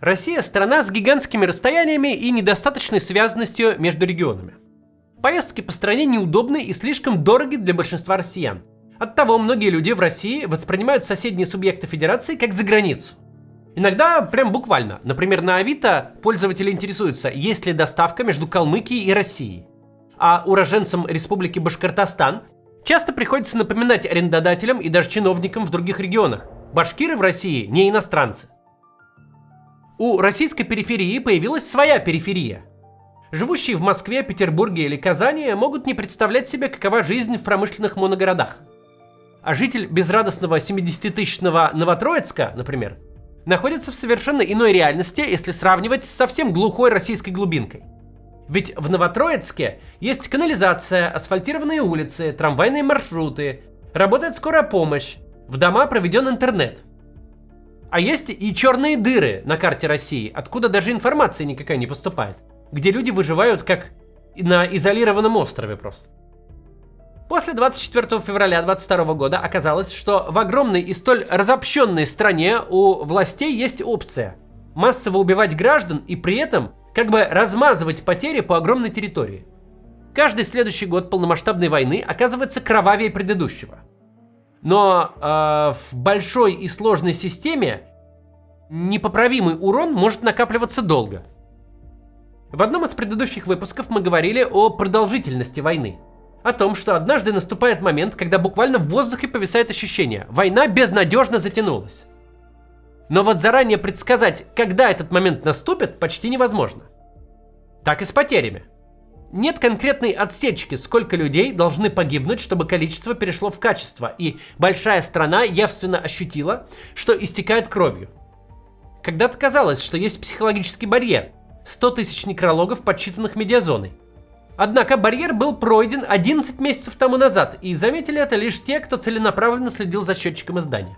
Россия – страна с гигантскими расстояниями и недостаточной связанностью между регионами. Поездки по стране неудобны и слишком дороги для большинства россиян. Оттого многие люди в России воспринимают соседние субъекты федерации как за границу. Иногда прям буквально. Например, на Авито пользователи интересуются, есть ли доставка между Калмыкией и Россией. А уроженцам Республики Башкортостан часто приходится напоминать арендодателям и даже чиновникам в других регионах: башкиры в России не иностранцы. У российской периферии появилась своя периферия. Живущие в Москве, Петербурге или Казани могут не представлять себе, какова жизнь в промышленных моногородах. А житель безрадостного 70-тысячного Новотроицка, например, находится в совершенно иной реальности, если сравнивать с совсем глухой российской глубинкой. Ведь в Новотроицке есть канализация, асфальтированные улицы, трамвайные маршруты, работает скорая помощь, в дома проведен интернет. А есть и черные дыры на карте России, откуда даже информация никакая не поступает, где люди выживают как на изолированном острове просто. После 24 февраля 2022 года оказалось, что в огромной и столь разобщенной стране у властей есть опция массово убивать граждан и при этом как бы размазывать потери по огромной территории. Каждый следующий год полномасштабной войны оказывается кровавее предыдущего. Но в большой и сложной системе непоправимый урон может накапливаться долго. В одном из предыдущих выпусков мы говорили о продолжительности войны. О том, что однажды наступает момент, когда буквально в воздухе повисает ощущение: война безнадежно затянулась. Но вот заранее предсказать, когда этот момент наступит, почти невозможно. Так и с потерями. Нет конкретной отсечки, сколько людей должны погибнуть, чтобы количество перешло в качество, и большая страна явственно ощутила, что истекает кровью. Когда-то казалось, что есть психологический барьер – 100 тысяч некрологов, подсчитанных медиазоной. Однако барьер был пройден 11 месяцев тому назад, и заметили это лишь те, кто целенаправленно следил за счетчиком издания.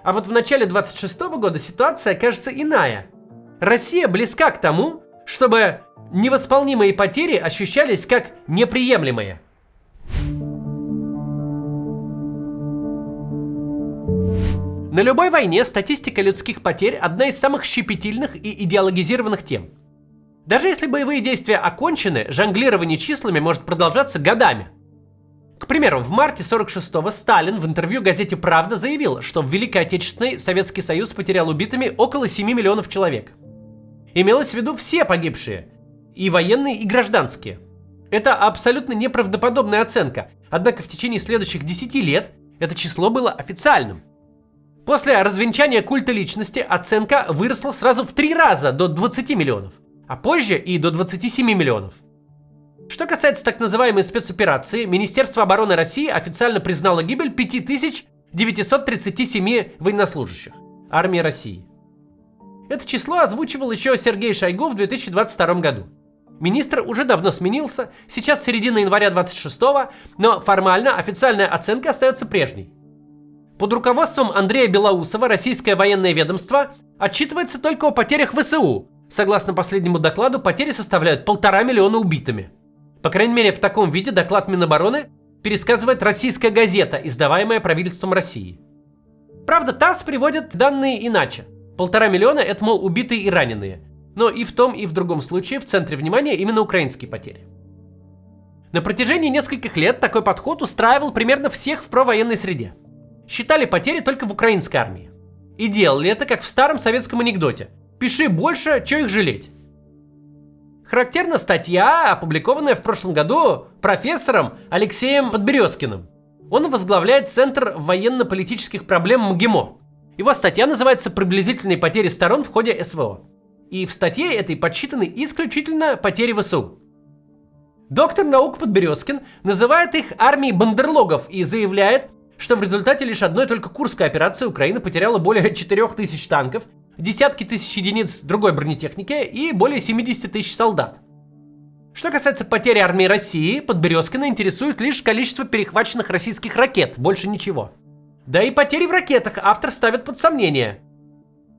А вот в начале 26 года ситуация кажется иная. Россия близка к тому, чтобы невосполнимые потери ощущались как неприемлемые. На любой войне статистика людских потерь – одна из самых щепетильных и идеологизированных тем. Даже если боевые действия окончены, жонглирование числами может продолжаться годами. К примеру, в марте 46-го Сталин в интервью газете «Правда» заявил, что в Великой Отечественной Советский Союз потерял убитыми около 7 миллионов человек. Имелось в виду все погибшие – и военные, и гражданские. Это абсолютно неправдоподобная оценка, однако в течение следующих 10 лет это число было официальным. После развенчания культа личности оценка выросла сразу в 3 раза до 20 миллионов, а позже и до 27 миллионов. Что касается так называемой спецоперации, Министерство обороны России официально признало гибель 5937 военнослужащих армии России. Это число озвучивал еще Сергей Шойгу в 2022 году. Министр уже давно сменился, сейчас середина января 26-го, но формально официальная оценка остается прежней. Под руководством Андрея Белоусова российское военное ведомство отчитывается только о потерях ВСУ. Согласно последнему докладу, потери составляют 1,5 миллиона убитыми. По крайней мере, в таком виде доклад Минобороны пересказывает «Российская газета», издаваемая правительством России. Правда, ТАСС приводит данные иначе. 1,5 миллиона – это, мол, убитые и раненые. Но и в том, и в другом случае в центре внимания именно украинские потери. На протяжении нескольких лет такой подход устраивал примерно всех в провоенной среде. Считали потери только в украинской армии. И делали это, как в старом советском анекдоте: «Пиши больше, чё их жалеть». Характерна статья, опубликованная в прошлом году профессором Алексеем Подберезкиным. Он возглавляет Центр военно-политических проблем МГИМО. Его статья называется «Приблизительные потери сторон в ходе СВО». И в статье этой подсчитаны исключительно потери ВСУ. Доктор наук Подберезкин называет их армией бандерлогов и заявляет, что в результате лишь одной только Курской операции Украина потеряла более 4000 танков, десятки тысяч единиц другой бронетехники и более 70 тысяч солдат. Что касается потери армии России, Подберезкина интересует лишь количество перехваченных российских ракет, больше ничего. Да и потери в ракетах автор ставит под сомнение.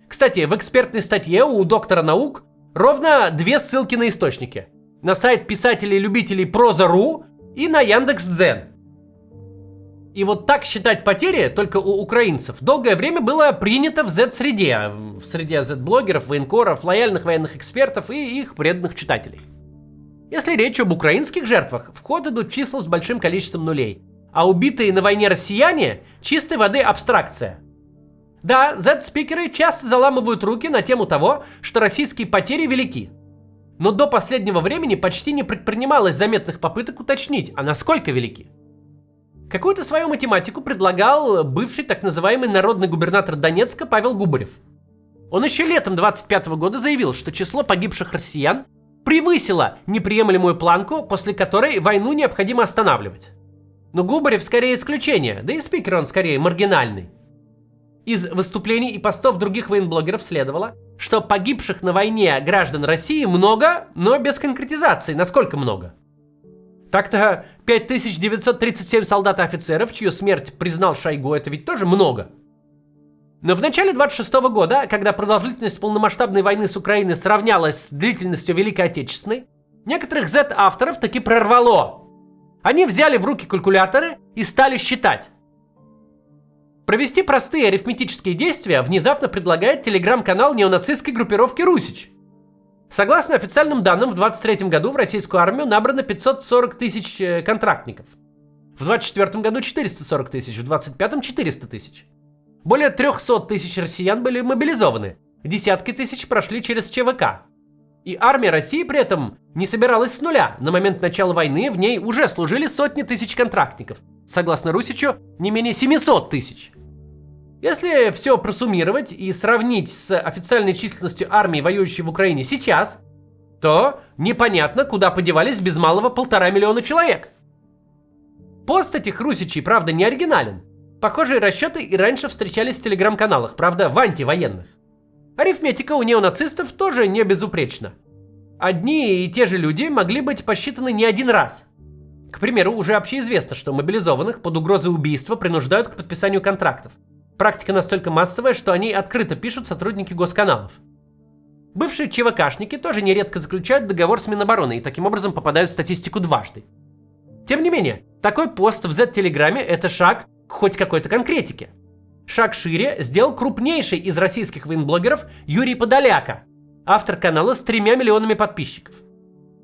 Кстати, в экспертной статье у доктора наук ровно 2 ссылки на источники. На сайт писателей-любителей Проза.ру и на Яндекс.Дзен. И вот так считать потери только у украинцев долгое время было принято в Z-среде, в среде Z-блогеров, военкоров, лояльных военных экспертов и их преданных читателей. Если речь об украинских жертвах, в ход идут числа с большим количеством нулей, а убитые на войне россияне – чистой воды абстракция. Да, Z-спикеры часто заламывают руки на тему того, что российские потери велики. Но до последнего времени почти не предпринималось заметных попыток уточнить, а насколько велики. Какую-то свою математику предлагал бывший так называемый народный губернатор Донецка Павел Губарев. Он еще летом 25 года заявил, что число погибших россиян превысило неприемлемую планку, после которой войну необходимо останавливать. Но Губарев скорее исключение, да и спикер он скорее маргинальный. Из выступлений и постов других военблогеров следовало, что погибших на войне граждан России много, но без конкретизации, насколько много. Так-то 5937 солдат и офицеров, чью смерть признал Шойгу, это ведь тоже много. Но в начале 26 года, когда продолжительность полномасштабной войны с Украиной сравнялась с длительностью Великой Отечественной, некоторых Z-авторов таки прорвало. Они взяли в руки калькуляторы и стали считать. Провести простые арифметические действия внезапно предлагает телеграм-канал неонацистской группировки «Русич». Согласно официальным данным, в 23 году в российскую армию набрано 540 тысяч контрактников. В 24 году 440 тысяч, в 25 400 тысяч. Более 300 тысяч россиян были мобилизованы, десятки тысяч прошли через ЧВК. И армия России при этом не собиралась с нуля. На момент начала войны в ней уже служили сотни тысяч контрактников. Согласно Русичу, не менее 700 тысяч. Если все просуммировать и сравнить с официальной численностью армии, воюющей в Украине сейчас, то непонятно, куда подевались без малого 1,5 миллиона человек. Пост этих русичей, правда, не оригинален. Похожие расчеты и раньше встречались в телеграм-каналах, правда, в антивоенных. Арифметика у неонацистов тоже не безупречна. Одни и те же люди могли быть посчитаны не один раз. К примеру, уже общеизвестно, что мобилизованных под угрозой убийства принуждают к подписанию контрактов. Практика настолько массовая, что о ней открыто пишут сотрудники госканалов. Бывшие ЧВКшники тоже нередко заключают договор с Минобороны и таким образом попадают в статистику дважды. Тем не менее, такой пост в Z-телеграме – это шаг к хоть какой-то конкретике. Шаг шире сделал крупнейший из российских военблогеров Юрий Подоляка, автор канала с 3 миллионами подписчиков.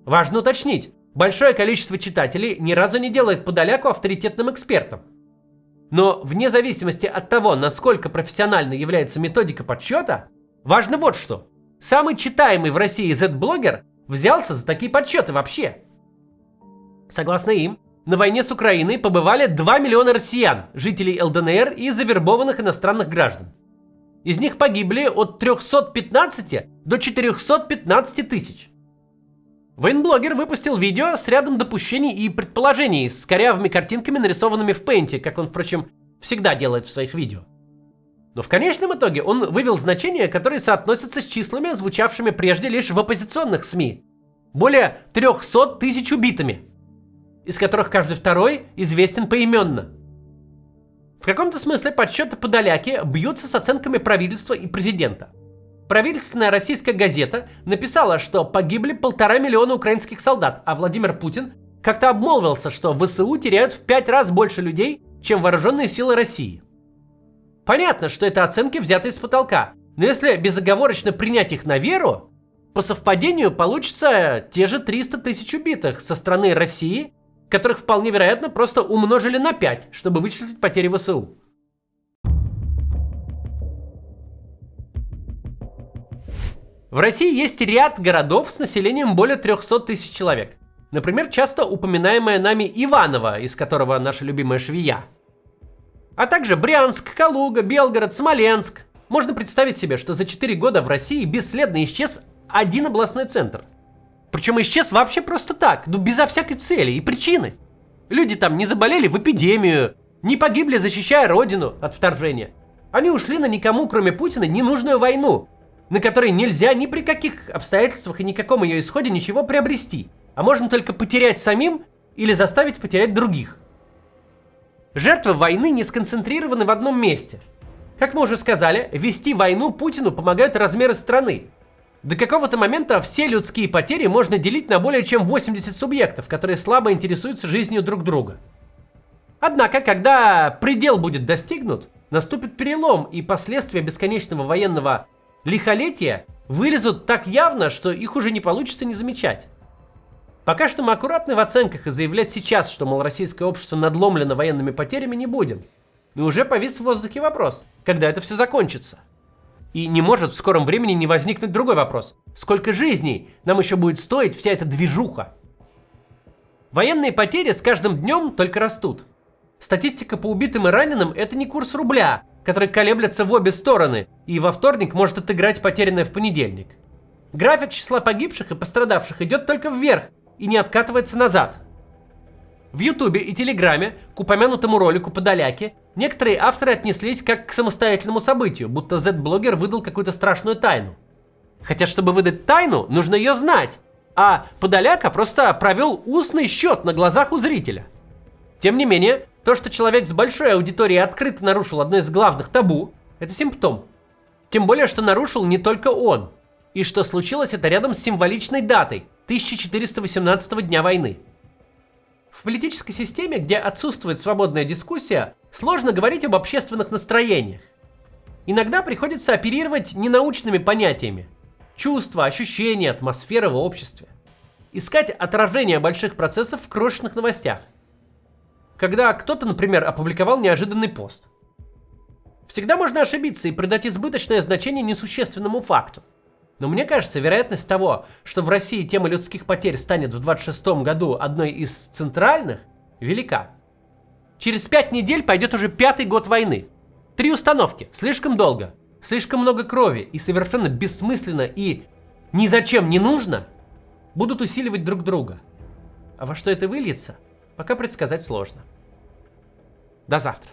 Важно уточнить, большое количество читателей ни разу не делает Подоляку авторитетным экспертом. Но вне зависимости от того, насколько профессиональной является методика подсчета, важно вот что. Самый читаемый в России Z-блогер взялся за такие подсчеты вообще. Согласно им, на войне с Украиной побывали 2 миллиона россиян, жителей ЛДНР и завербованных иностранных граждан. Из них погибли от 315 до 415 тысяч. Военблогер выпустил видео с рядом допущений и предположений с корявыми картинками, нарисованными в Paint, как он, впрочем, всегда делает в своих видео. Но в конечном итоге он вывел значения, которые соотносятся с числами, звучавшими прежде лишь в оппозиционных СМИ. Более 300 тысяч убитыми, из которых каждый второй известен поименно. В каком-то смысле подсчеты Подоляки бьются с оценками правительства и президента. Правительственная российская газета написала, что погибли 1,5 миллиона украинских солдат, а Владимир Путин как-то обмолвился, что ВСУ теряют в 5 раз больше людей, чем вооруженные силы России. Понятно, что это оценки, взятые с потолка, но если безоговорочно принять их на веру, по совпадению получится те же 300 тысяч убитых со стороны России, которых вполне вероятно просто умножили на 5, чтобы вычислить потери ВСУ. В России есть ряд городов с населением более 300 тысяч человек. Например, часто упоминаемая нами Иваново, из которого наша любимая швея. А также Брянск, Калуга, Белгород, Смоленск. Можно представить себе, что за 4 года в России бесследно исчез один областной центр. Причем исчез вообще просто так, безо всякой цели и причины. Люди там не заболели в эпидемию, не погибли, защищая родину от вторжения. Они ушли на никому, кроме Путина, ненужную войну, на которой нельзя ни при каких обстоятельствах и никаком ее исходе ничего приобрести, а можно только потерять самим или заставить потерять других. Жертвы войны не сконцентрированы в одном месте. Как мы уже сказали, вести войну Путину помогают размеры страны. До какого-то момента все людские потери можно делить на более чем 80 субъектов, которые слабо интересуются жизнью друг друга. Однако, когда предел будет достигнут, наступит перелом, и последствия бесконечного военного лихолетия вылезут так явно, что их уже не получится не замечать. Пока что мы аккуратны в оценках и заявлять сейчас, что, мол, российское общество надломлено военными потерями, не будем. И уже повис в воздухе вопрос, когда это все закончится. И не может в скором времени не возникнуть другой вопрос. Сколько жизней нам еще будет стоить вся эта движуха? Военные потери с каждым днем только растут. Статистика по убитым и раненым – это не курс рубля, который колеблется в обе стороны, и во вторник может отыграть потерянное в понедельник. График числа погибших и пострадавших идет только вверх и не откатывается назад. В Ютубе и Телеграме к упомянутому ролику Подоляки некоторые авторы отнеслись как к самостоятельному событию, будто Z-блогер выдал какую-то страшную тайну. Хотя, чтобы выдать тайну, нужно ее знать, а Подоляка просто провел устный счет на глазах у зрителя. Тем не менее, то, что человек с большой аудиторией открыто нарушил одно из главных табу, это симптом. Тем более, что нарушил не только он, и что случилось это рядом с символичной датой – 1418 дня войны. В политической системе, где отсутствует свободная дискуссия, сложно говорить об общественных настроениях. Иногда приходится оперировать ненаучными понятиями – чувства, ощущения, атмосфера в обществе. Искать отражение больших процессов в крошечных новостях. Когда кто-то, например, опубликовал неожиданный пост. Всегда можно ошибиться и придать избыточное значение несущественному факту. Но мне кажется, вероятность того, что в России тема людских потерь станет в 26-м году одной из центральных, велика. Через 5 недель пойдет уже 5-й год войны. 3 установки, слишком долго, слишком много крови и совершенно бессмысленно и ни зачем не нужно будут усиливать друг друга. А во что это выльется, пока предсказать сложно. До завтра.